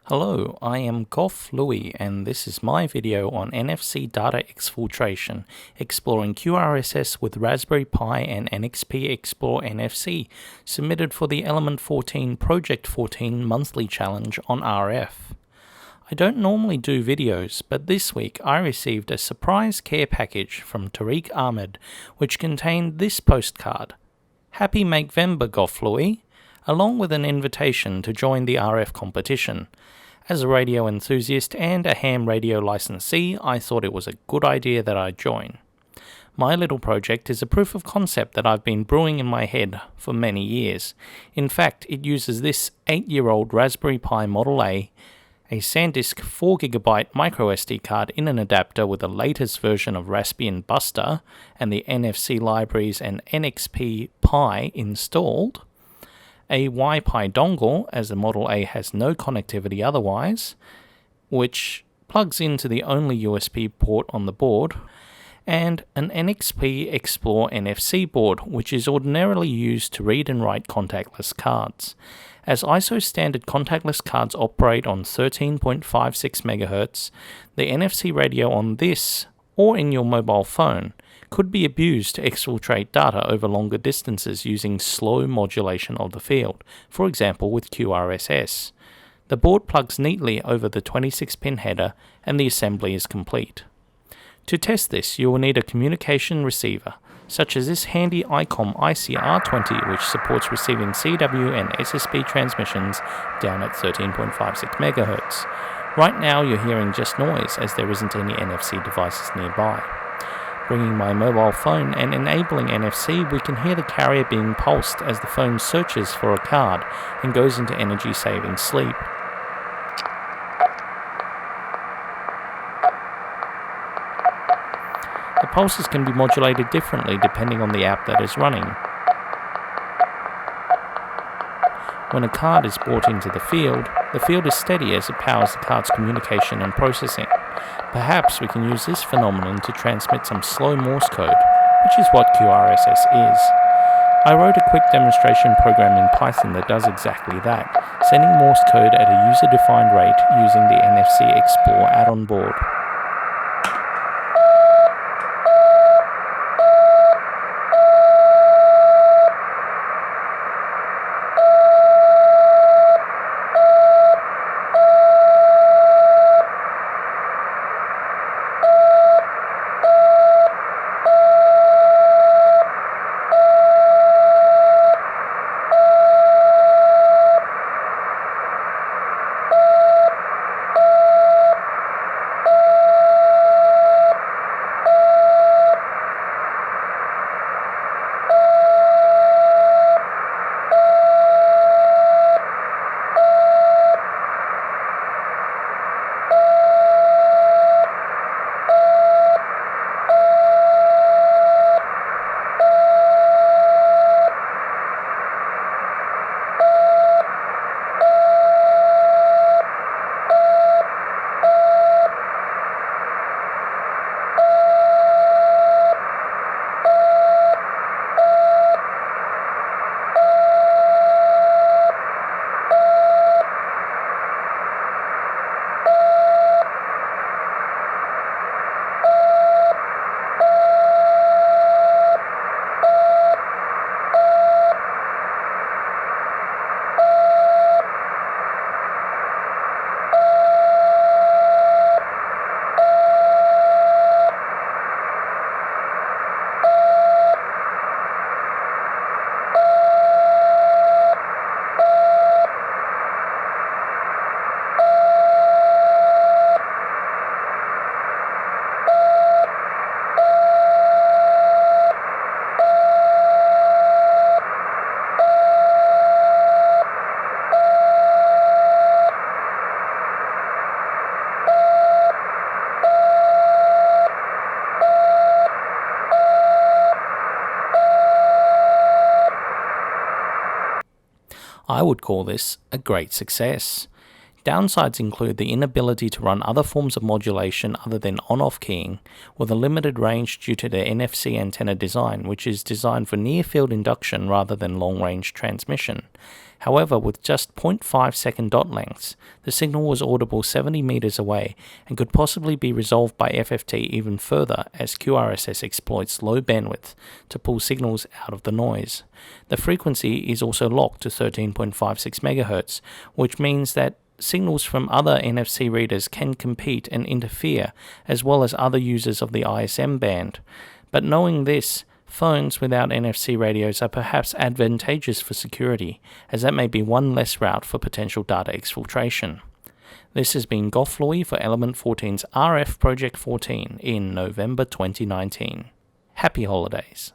Hello, I am Goff Louie and this is my video on NFC data exfiltration, exploring QRSS with Raspberry Pi and NXP explore-nfc, submitted for the element14 Project14 monthly challenge on RF. I don't normally do videos, but this week I received a surprise care package from Tariq Ahmed, which contained this postcard. Happy Makevember, Goff Louie, along with an invitation to join the RF competition. As a radio enthusiast and a ham radio licensee, I thought it was a good idea that I join. My little project is a proof of concept that I've been brewing in my head for many years. In fact, it uses this 8-year-old Raspberry Pi Model A SanDisk 4GB microSD card in an adapter with the latest version of Raspbian Buster and the NFC libraries and NXP Pi installed, a Wi-Fi dongle, as the Model A has no connectivity otherwise, which plugs into the only USB port on the board, and an NXP explore-nfc board, which is ordinarily used to read and write contactless cards. As ISO standard contactless cards operate on 13.56 MHz, the NFC radio on this, or in your mobile phone, could be abused to exfiltrate data over longer distances using slow modulation of the field, for example with QRSS. The board plugs neatly over the 26-pin header and the assembly is complete. To test this, you will need a communication receiver, such as this handy ICOM ICR20, which supports receiving CW and SSB transmissions down at 13.56 MHz. Right now you're hearing just noise as there isn't any NFC devices nearby. Bringing my mobile phone and enabling NFC, we can hear the carrier being pulsed as the phone searches for a card and goes into energy-saving sleep. The pulses can be modulated differently depending on the app that is running. When a card is brought into the field is steady as it powers the card's communication and processing. Perhaps we can use this phenomenon to transmit some slow Morse code, which is what QRSS is. I wrote a quick demonstration program in Python that does exactly that, sending Morse code at a user-defined rate using the NFC Explore add-on board. I would call this a great success. Downsides include the inability to run other forms of modulation other than on-off keying, with a limited range due to the NFC antenna design, which is designed for near-field induction rather than long-range transmission. However, with just 0.5 second dot lengths, the signal was audible 70 meters away and could possibly be resolved by FFT even further as QRSS exploits low bandwidth to pull signals out of the noise. The frequency is also locked to 13.56 MHz, which means that signals from other NFC readers can compete and interfere, as well as other users of the ISM band. But knowing this, phones without NFC radios are perhaps advantageous for security, as that may be one less route for potential data exfiltration. This has been Goff Louie for element14's RF Project 14 in November 2019. Happy holidays.